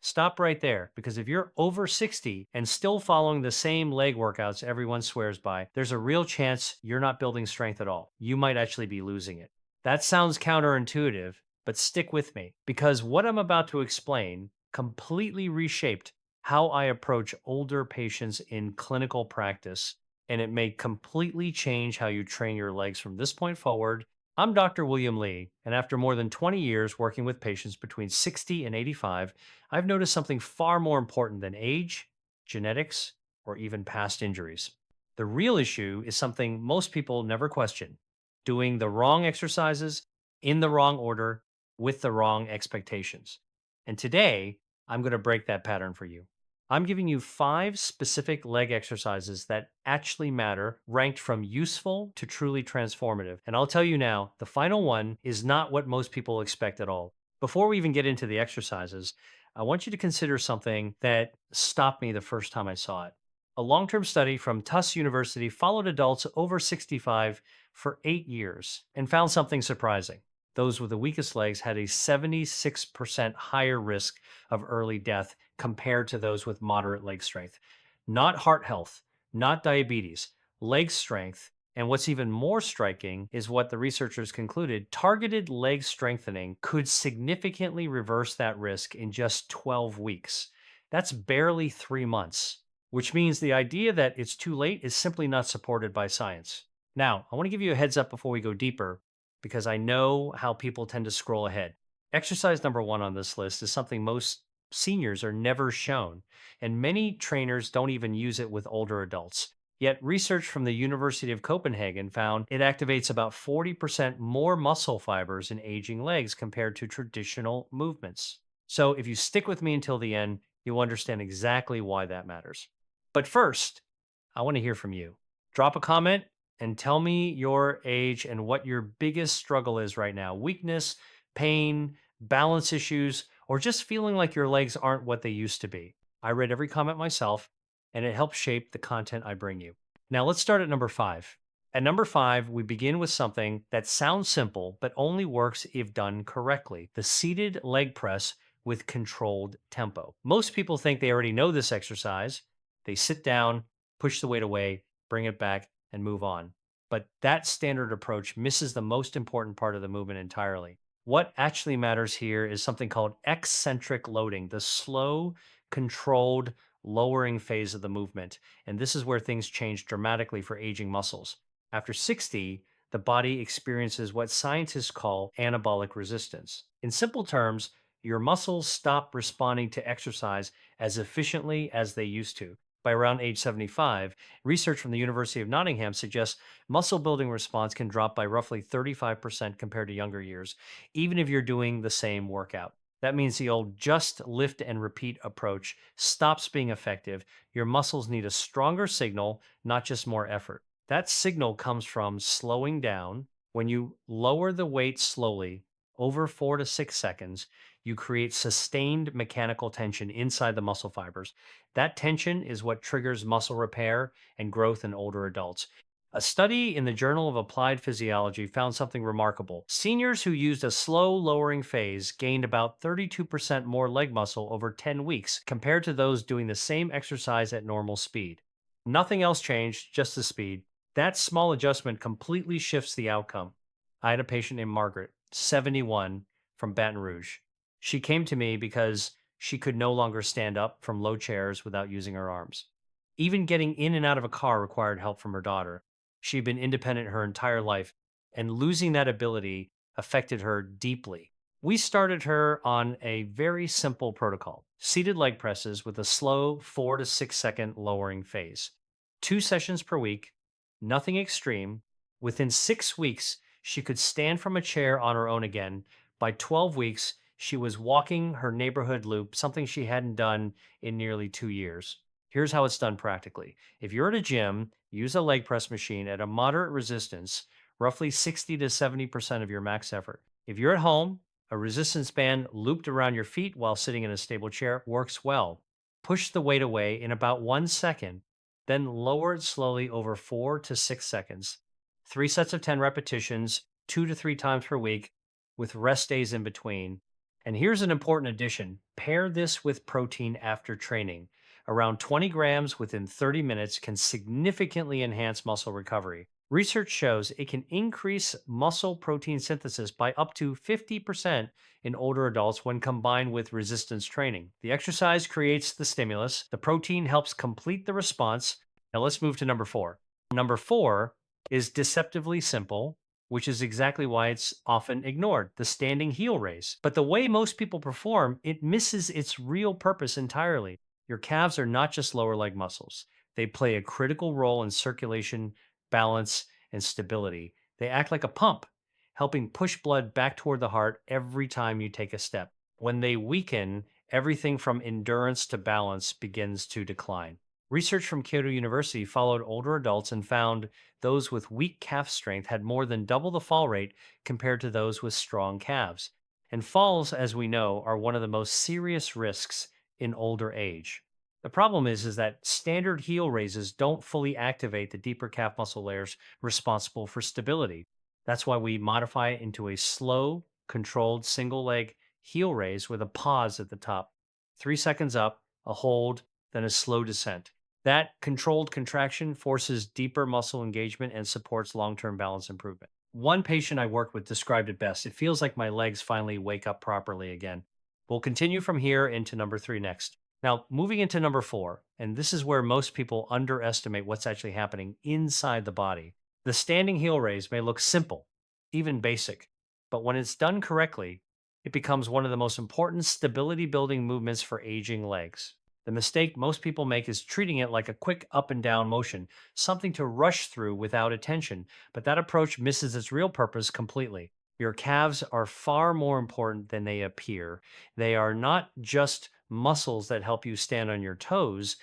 Stop right there because if you're over 60 and still following the same leg workouts everyone swears by, there's a real chance you're not building strength at all. You might actually be losing it. That sounds counterintuitive, but stick with me because what I'm about to explain completely reshaped how I approach older patients in clinical practice, and it may completely change how you train your legs from this point forward. I'm Dr. William Lee, and after more than 20 years working with patients between 60 and 85, I've noticed something far more important than age, genetics, or even past injuries. The real issue is something most people never question: doing the wrong exercises in the wrong order with the wrong expectations. And today, I'm going to break that pattern for you. I'm giving you 5 specific leg exercises that actually matter, ranked from useful to truly transformative. And I'll tell you now, the final one is not what most people expect at all. Before we even get into the exercises, I want you to consider something that stopped me the first time I saw it. A long term study from Tufts University followed adults over 65 for 8 years and found something surprising. Those with the weakest legs had a 76% higher risk of early death compared to those with moderate leg strength. Not heart health, not diabetes, leg strength. And what's even more striking is what the researchers concluded: targeted leg strengthening could significantly reverse that risk in just 12 weeks. That's barely 3 months, which means the idea that it's too late is simply not supported by science. Now, I want to give you a heads up before we go deeper because I know how people tend to scroll ahead. Exercise number one on this list is something most seniors are never shown, and many trainers don't even use it with older adults. Yet, research from the University of Copenhagen found it activates about 40% more muscle fibers in aging legs compared to traditional movements. So, if you stick with me until the end, you'll understand exactly why that matters. But first, I want to hear from you. Drop a comment and tell me your age and what your biggest struggle is right now: weakness, pain, balance issues, or just feeling like your legs aren't what they used to be. I read every comment myself, and it helps shape the content I bring you. Now, let's start at number 5. At number 5, we begin with something that sounds simple, but only works if done correctly: the seated leg press with controlled tempo. Most people think they already know this exercise. They sit down, push the weight away, bring it back, and move on. But that standard approach misses the most important part of the movement entirely. What actually matters here is something called eccentric loading, the slow, controlled lowering phase of the movement. And this is where things change dramatically for aging muscles. After 60, the body experiences what scientists call anabolic resistance. In simple terms, your muscles stop responding to exercise as efficiently as they used to. By around age 75, research from the University of Nottingham suggests muscle building response can drop by roughly 35% compared to younger years, even if you're doing the same workout. That means the old just lift and repeat approach stops being effective. Your muscles need a stronger signal, not just more effort. That signal comes from slowing down. When you lower the weight slowly over 4 to 6 seconds, you create sustained mechanical tension inside the muscle fibers. That tension is what triggers muscle repair and growth in older adults. A study in the Journal of Applied Physiology found something remarkable. Seniors who used a slow lowering phase gained about 32% more leg muscle over 10 weeks compared to those doing the same exercise at normal speed. Nothing else changed, just the speed. That small adjustment completely shifts the outcome. I had a patient named Margaret, 71, from Baton Rouge. She came to me because she could no longer stand up from low chairs without using her arms. Even getting in and out of a car required help from her daughter. She'd been independent her entire life, and losing that ability affected her deeply. We started her on a very simple protocol: seated leg presses with a slow 4 to 6 second lowering phase. 2 sessions per week, nothing extreme. Within 6 weeks, she could stand from a chair on her own again. By 12 weeks, she was walking her neighborhood loop, something she hadn't done in nearly 2 years. Here's how it's done practically. If you're at a gym, use a leg press machine at a moderate resistance, roughly 60 to 70% of your max effort. If you're at home, a resistance band looped around your feet while sitting in a stable chair works well. Push the weight away in about 1 second, then lower it slowly over 4 to 6 seconds. 3 sets of 10 repetitions, 2 to 3 times per week, with rest days in between. And here's an important addition: pair this with protein after training. Around 20 grams within 30 minutes can significantly enhance muscle recovery. Research shows it can increase muscle protein synthesis by up to 50% in older adults when combined with resistance training. The exercise creates the stimulus, the protein helps complete the response. Now let's move to number four. Number four is deceptively simple, which is exactly why it's often ignored: the standing heel raise. But the way most people perform, it misses its real purpose entirely. Your calves are not just lower leg muscles, they play a critical role in circulation, balance, and stability. They act like a pump, helping push blood back toward the heart every time you take a step. When they weaken, everything from endurance to balance begins to decline. Research from Kyoto University followed older adults and found those with weak calf strength had more than double the fall rate compared to those with strong calves. And falls, as we know, are one of the most serious risks in older age. The problem is that standard heel raises don't fully activate the deeper calf muscle layers responsible for stability. That's why we modify it into a slow, controlled single leg heel raise with a pause at the top. 3 seconds up, a hold, then a slow descent. That controlled contraction forces deeper muscle engagement and supports long term balance improvement. One patient I worked with described it best: it feels like my legs finally wake up properly again. We'll continue from here into number three next. Now, moving into number four, and this is where most people underestimate what's actually happening inside the body. The standing heel raise may look simple, even basic, but when it's done correctly, it becomes one of the most important stability building movements for aging legs. The mistake most people make is treating it like a quick up and down motion, something to rush through without attention, but that approach misses its real purpose completely. Your calves are far more important than they appear. They are not just muscles that help you stand on your toes.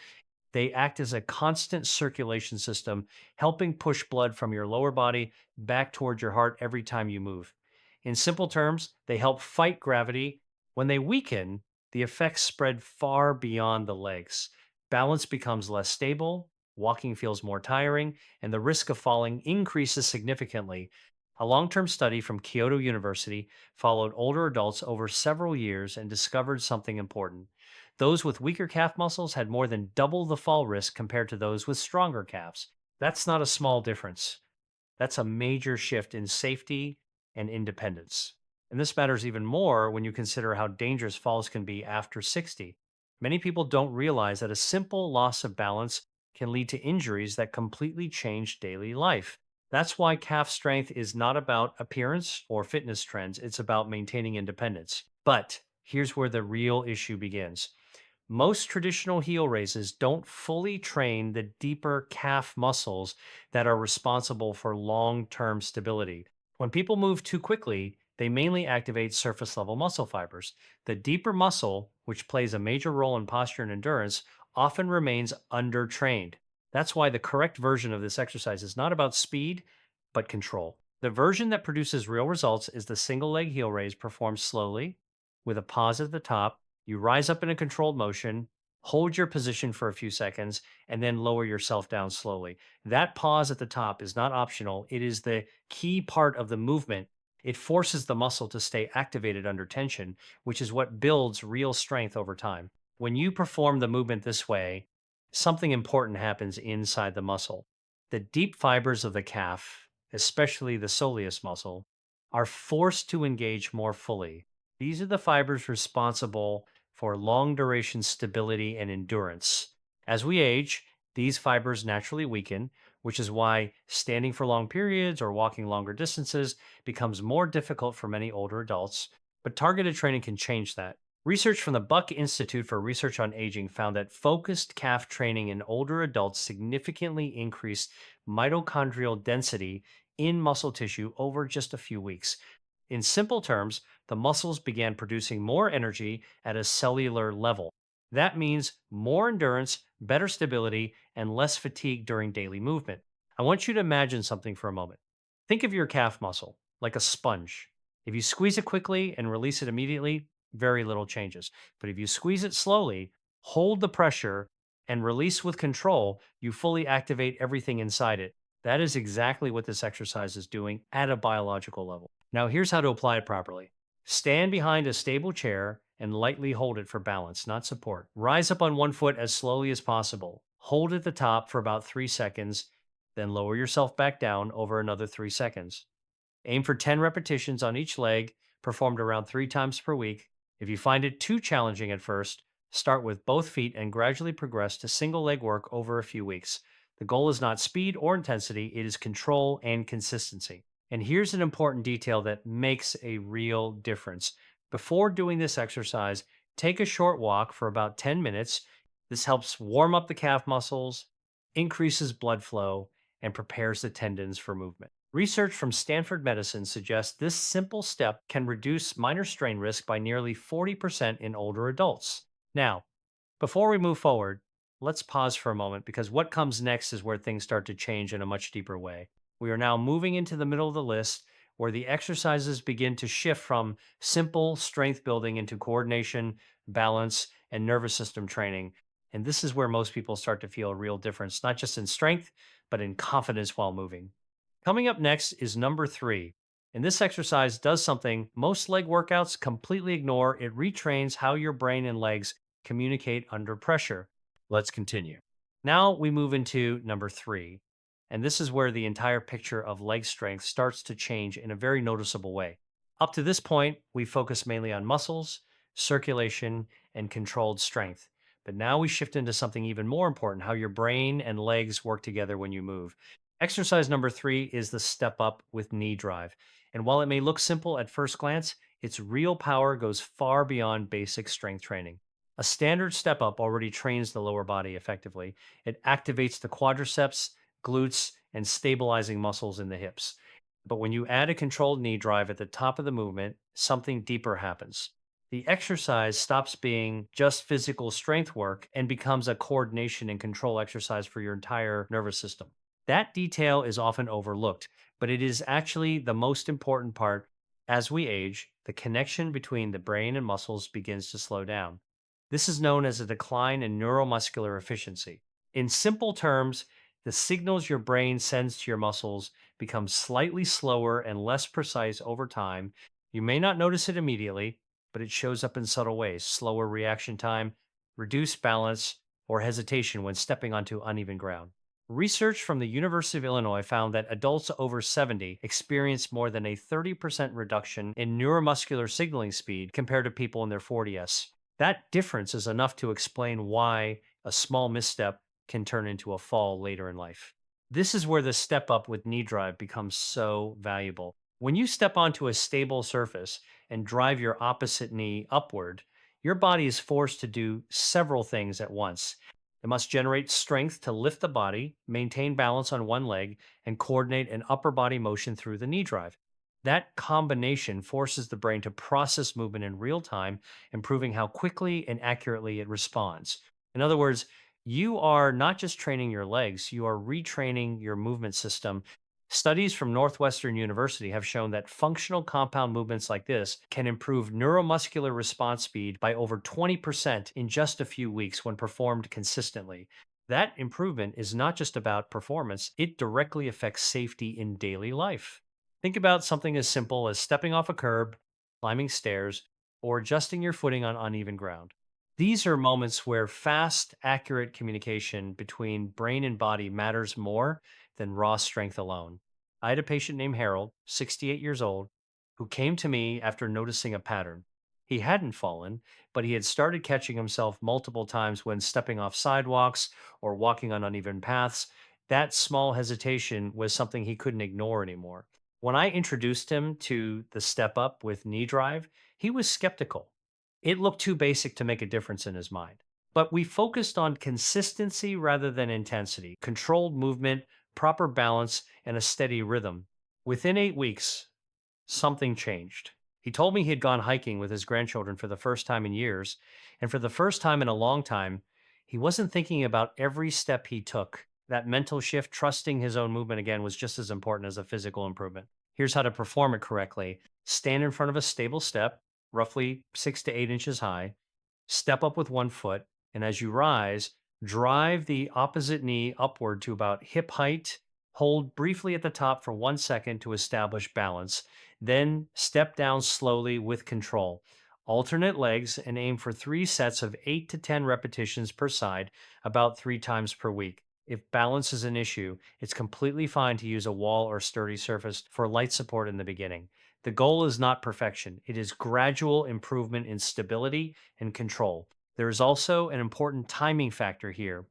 They act as a constant circulation system, helping push blood from your lower body back towards your heart every time you move. In simple terms, they help fight gravity. When they weaken, the effects spread far beyond the legs. Balance becomes less stable, walking feels more tiring, and the risk of falling increases significantly. A long term study from Kyoto University followed older adults over several years and discovered something important. Those with weaker calf muscles had more than double the fall risk compared to those with stronger calves. That's not a small difference. That's a major shift in safety and independence. And this matters even more when you consider how dangerous falls can be after 60. Many people don't realize that a simple loss of balance can lead to injuries that completely change daily life. That's why calf strength is not about appearance or fitness trends, it's about maintaining independence. But here's where the real issue begins. Most traditional heel raises don't fully train the deeper calf muscles that are responsible for long term stability. When people move too quickly, they mainly activate surface level muscle fibers. The deeper muscle, which plays a major role in posture and endurance, often remains undertrained. That's why the correct version of this exercise is not about speed, but control. The version that produces real results is the single leg heel raise performed slowly with a pause at the top. You rise up in a controlled motion, hold your position for a few seconds, and then lower yourself down slowly. That pause at the top is not optional, it is the key part of the movement. It forces the muscle to stay activated under tension, which is what builds real strength over time. When you perform the movement this way, something important happens inside the muscle. The deep fibers of the calf, especially the soleus muscle, are forced to engage more fully. These are the fibers responsible for long duration stability and endurance. As we age, these fibers naturally weaken, which is why standing for long periods or walking longer distances becomes more difficult for many older adults. But targeted training can change that. Research from the Buck Institute for Research on Aging found that focused calf training in older adults significantly increased mitochondrial density in muscle tissue over just a few weeks. In simple terms, the muscles began producing more energy at a cellular level. That means more endurance, better stability, and less fatigue during daily movement. I want you to imagine something for a moment. Think of your calf muscle like a sponge. If you squeeze it quickly and release it immediately, very little changes. But if you squeeze it slowly, hold the pressure, and release with control, you fully activate everything inside it. That is exactly what this exercise is doing at a biological level. Now, here's how to apply it properly. Stand behind a stable chair and lightly hold it for balance, not support. Rise up on one foot as slowly as possible. Hold at the top for about 3 seconds, then lower yourself back down over another 3 seconds. Aim for 10 repetitions on each leg, performed around 3 times per week. If you find it too challenging at first, start with both feet and gradually progress to single leg work over a few weeks. The goal is not speed or intensity, it is control and consistency. And here's an important detail that makes a real difference. Before doing this exercise, take a short walk for about 10 minutes. This helps warm up the calf muscles, increases blood flow, and prepares the tendons for movement. Research from Stanford Medicine suggests this simple step can reduce minor strain risk by nearly 40% in older adults. Now, before we move forward, let's pause for a moment because what comes next is where things start to change in a much deeper way. We are now moving into the middle of the list where the exercises begin to shift from simple strength building into coordination, balance, and nervous system training. And this is where most people start to feel a real difference, not just in strength, but in confidence while moving. Coming up next is number 3. And this exercise does something most leg workouts completely ignore. It retrains how your brain and legs communicate under pressure. Let's continue. Now we move into number 3. And this is where the entire picture of leg strength starts to change in a very noticeable way. Up to this point, we focus mainly on muscles, circulation, and controlled strength. But now we shift into something even more important, how your brain and legs work together when you move. Exercise number 3 is the step up with knee drive. And while it may look simple at first glance, its real power goes far beyond basic strength training. A standard step up already trains the lower body effectively. It activates the quadriceps, glutes, and stabilizing muscles in the hips. But when you add a controlled knee drive at the top of the movement, something deeper happens. The exercise stops being just physical strength work and becomes a coordination and control exercise for your entire nervous system. That detail is often overlooked, but it is actually the most important part. As we age, the connection between the brain and muscles begins to slow down. This is known as a decline in neuromuscular efficiency. In simple terms, the signals your brain sends to your muscles become slightly slower and less precise over time. You may not notice it immediately, but it shows up in subtle ways: slower reaction time, reduced balance, or hesitation when stepping onto uneven ground. Research from the University of Illinois found that adults over 70 experience more than a 30% reduction in neuromuscular signaling speed compared to people in their 40s. That difference is enough to explain why a small misstep can turn into a fall later in life. This is where the step up with knee drive becomes so valuable. When you step onto a stable surface and drive your opposite knee upward, your body is forced to do several things at once. It must generate strength to lift the body, maintain balance on one leg, and coordinate an upper body motion through the knee drive. That combination forces the brain to process movement in real time, improving how quickly and accurately it responds. In other words, you are not just training your legs, you are retraining your movement system. Studies from Northwestern University have shown that functional compound movements like this can improve neuromuscular response speed by over 20% in just a few weeks when performed consistently. That improvement is not just about performance, it directly affects safety in daily life. Think about something as simple as stepping off a curb, climbing stairs, or adjusting your footing on uneven ground. These are moments where fast, accurate communication between brain and body matters more than raw strength alone. I had a patient named Harold, 68 years old, who came to me after noticing a pattern. He hadn't fallen, but he had started catching himself multiple times when stepping off sidewalks or walking on uneven paths. That small hesitation was something he couldn't ignore anymore. When I introduced him to the step up with knee drive, he was skeptical. It looked too basic to make a difference in his mind. But we focused on consistency rather than intensity, controlled movement, proper balance, and a steady rhythm. Within 8 weeks, something changed. He told me he had gone hiking with his grandchildren for the first time in years, and for the first time in a long time, he wasn't thinking about every step he took. That mental shift, trusting his own movement again, was just as important as a physical improvement. Here's how to perform it correctly: stand in front of a stable step, roughly 6 to 8 inches high, step up with one foot, and as you rise, drive the opposite knee upward to about hip height Hold briefly at the top for 1 second to establish balance, then step down slowly with control. Alternate legs and aim for 3 sets of 8 to 10 repetitions per side, about 3 times per week. If balance is an issue, it's completely fine to use a wall or sturdy surface for light support in the beginning. The goal is not perfection, it is gradual improvement in stability and control. There is also an important timing factor here.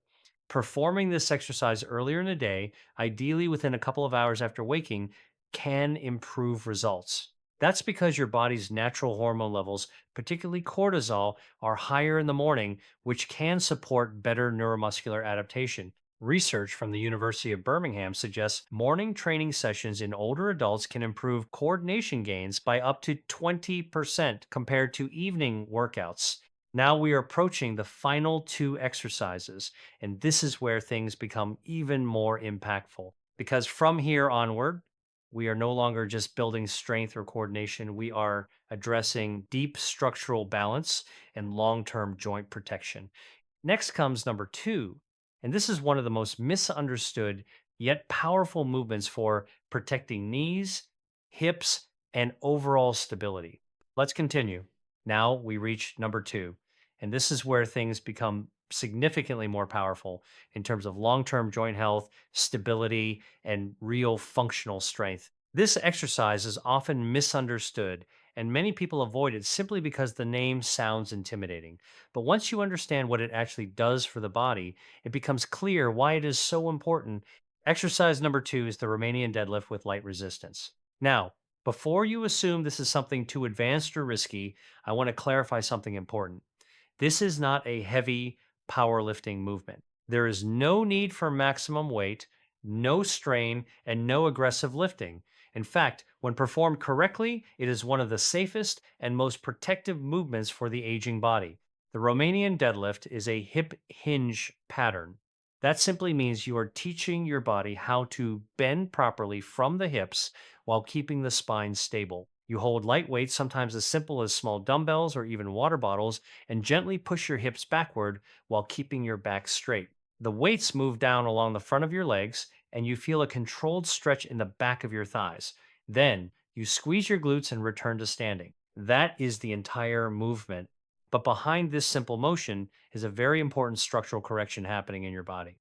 Performing this exercise earlier in the day, ideally within a couple of hours after waking, can improve results. That's because your body's natural hormone levels, particularly cortisol, are higher in the morning, which can support better neuromuscular adaptation. Research from the University of Birmingham suggests morning training sessions in older adults can improve coordination gains by up to 20% compared to evening workouts. Now we are approaching the final two exercises, and this is where things become even more impactful. Because from here onward, we are no longer just building strength or coordination, we are addressing deep structural balance and long term joint protection. Next comes number two, and this is one of the most misunderstood yet powerful movements for protecting knees, hips, and overall stability. Let's continue. Now we reach number two, and this is where things become significantly more powerful in terms of long term joint health, stability, and real functional strength. This exercise is often misunderstood, and many people avoid it simply because the name sounds intimidating. But once you understand what it actually does for the body, it becomes clear why it is so important. Exercise number two is the Romanian deadlift with light resistance. Now, before you assume this is something too advanced or risky, I want to clarify something important. This is not a heavy powerlifting movement. There is no need for maximum weight, no strain, and no aggressive lifting. In fact, when performed correctly, it is one of the safest and most protective movements for the aging body. The Romanian deadlift is a hip hinge pattern. That simply means you are teaching your body how to bend properly from the hips while keeping the spine stable. You hold light weights, sometimes as simple as small dumbbells or even water bottles, and gently push your hips backward while keeping your back straight. The weights move down along the front of your legs, and you feel a controlled stretch in the back of your thighs. Then you squeeze your glutes and return to standing. That is the entire movement. But behind this simple motion is a very important structural correction happening in your body.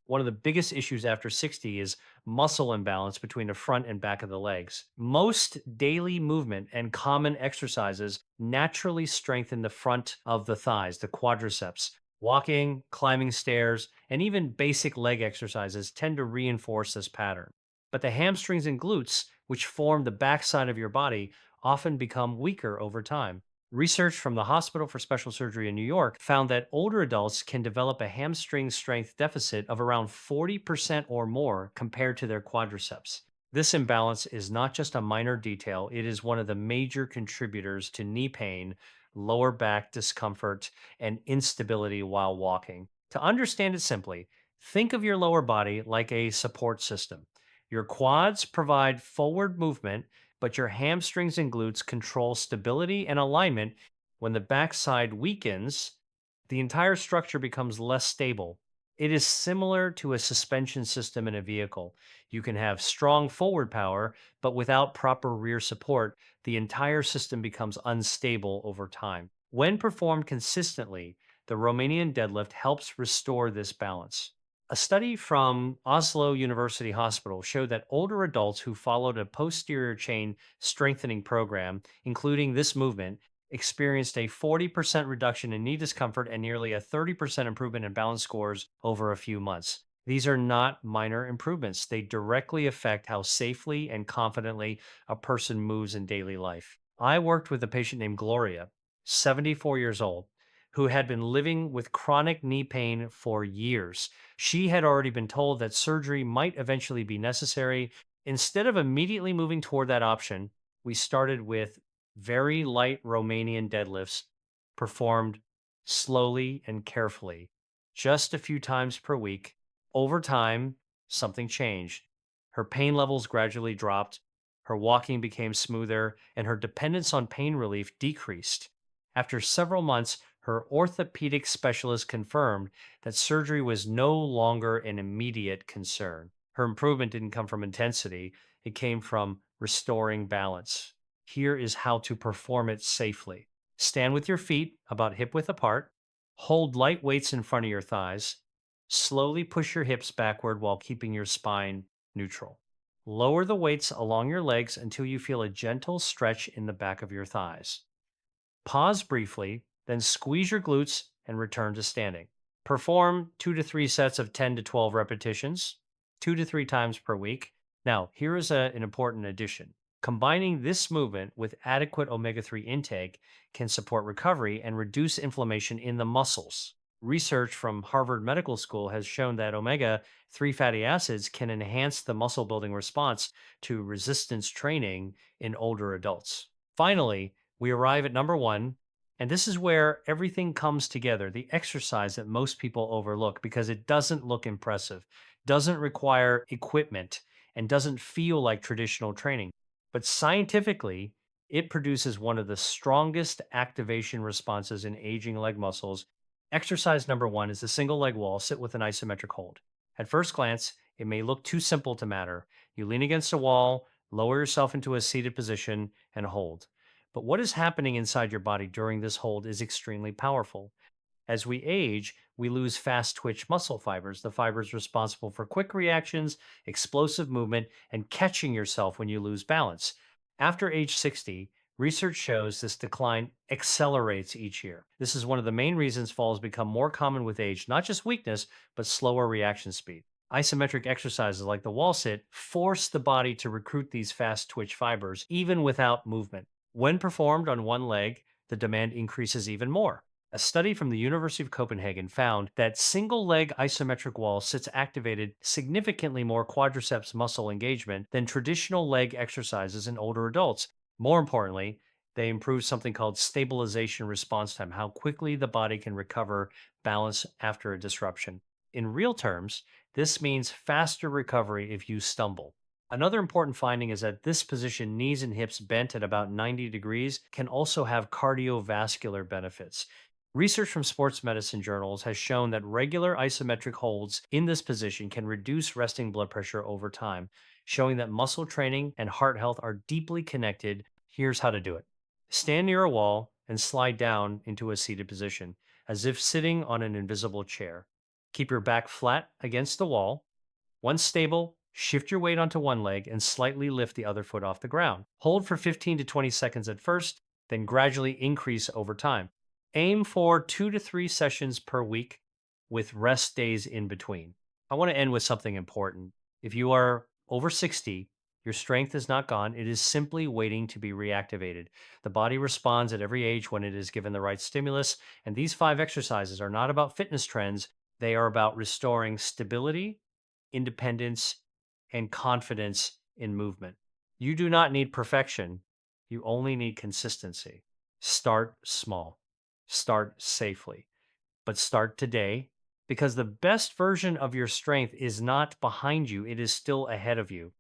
One of the biggest issues after 60 is muscle imbalance between the front and back of the legs. Most daily movement and common exercises naturally strengthen the front of the thighs, the quadriceps. Walking, climbing stairs, and even basic leg exercises tend to reinforce this pattern. But the hamstrings and glutes, which form the backside of your body, often become weaker over time. Research from the Hospital for Special Surgery in New York found that older adults can develop a hamstring strength deficit of around 40% or more compared to their quadriceps. This imbalance is not just a minor detail, it is one of the major contributors to knee pain, lower back discomfort, and instability while walking. To understand it simply, think of your lower body like a support system. Your quads provide forward movement, but your hamstrings and glutes control stability and alignment. When the backside weakens, the entire structure becomes less stable. It is similar to a suspension system in a vehicle. You can have strong forward power, but without proper rear support, the entire system becomes unstable over time. When performed consistently, the Romanian deadlift helps restore this balance. A study from Oslo University Hospital showed that older adults who followed a posterior chain strengthening program, including this movement, experienced a 40% reduction in knee discomfort and nearly a 30% improvement in balance scores over a few months. These are not minor improvements. They directly affect how safely and confidently a person moves in daily life. I worked with a patient named Gloria, 74 years old, who had been living with chronic knee pain for years. She had already been told that surgery might eventually be necessary. Instead of immediately moving toward that option, we started with very light Romanian deadlifts performed slowly and carefully, just a few times per week. Over time, something changed. Her pain levels gradually dropped, her walking became smoother, and her dependence on pain relief decreased. After several months, her orthopedic specialist confirmed that surgery was no longer an immediate concern. Her improvement didn't come from intensity, it came from restoring balance. Here is how to perform it safely. Stand with your feet about hip width apart, hold light weights in front of your thighs, slowly push your hips backward while keeping your spine neutral. Lower the weights along your legs until you feel a gentle stretch in the back of your thighs. Pause briefly, then squeeze your glutes and return to standing. Perform 2 to 3 sets of 10 to 12 repetitions, 2 to 3 times per week. Now, here is an important addition. Combining this movement with adequate omega 3 intake can support recovery and reduce inflammation in the muscles. Research from Harvard Medical School has shown that omega 3 fatty acids can enhance the muscle building response to resistance training in older adults. Finally, we arrive at number one, and this is where everything comes together, the exercise that most people overlook because it doesn't look impressive, doesn't require equipment, and doesn't feel like traditional training. But scientifically, it produces one of the strongest activation responses in aging leg muscles. Exercise number one is the single leg wall, sit with an isometric hold. At first glance, it may look too simple to matter. You lean against a wall, lower yourself into a seated position, and hold. But what is happening inside your body during this hold is extremely powerful. As we age, we lose fast twitch muscle fibers, the fibers responsible for quick reactions, explosive movement, and catching yourself when you lose balance. After age 60, research shows this decline accelerates each year. This is one of the main reasons falls become more common with age, not just weakness, but slower reaction speed. Isometric exercises like the wall sit force the body to recruit these fast twitch fibers even without movement. When performed on one leg, the demand increases even more. A study from the University of Copenhagen found that single leg isometric wall sits activated significantly more quadriceps muscle engagement than traditional leg exercises in older adults. More importantly, they improve something called stabilization response time, how quickly the body can recover balance after a disruption. In real terms, this means faster recovery if you stumble. Another important finding is that this position, knees and hips bent at about 90 degrees, can also have cardiovascular benefits. Research from sports medicine journals has shown that regular isometric holds in this position can reduce resting blood pressure over time, showing that muscle training and heart health are deeply connected. Here's how to do it. Stand near a wall and slide down into a seated position, as if sitting on an invisible chair. Keep your back flat against the wall. Once stable, shift your weight onto one leg and slightly lift the other foot off the ground. Hold for 15 to 20 seconds at first, then gradually increase over time. Aim for 2 to 3 sessions per week with rest days in between. I want to end with something important. If you are over 60, your strength is not gone. It is simply waiting to be reactivated. The body responds at every age when it is given the right stimulus. And these 5 exercises are not about fitness trends, they are about restoring stability, independence, and confidence in movement. You do not need perfection, you only need consistency. Start small, start safely, but start today because the best version of your strength is not behind you, it is still ahead of you.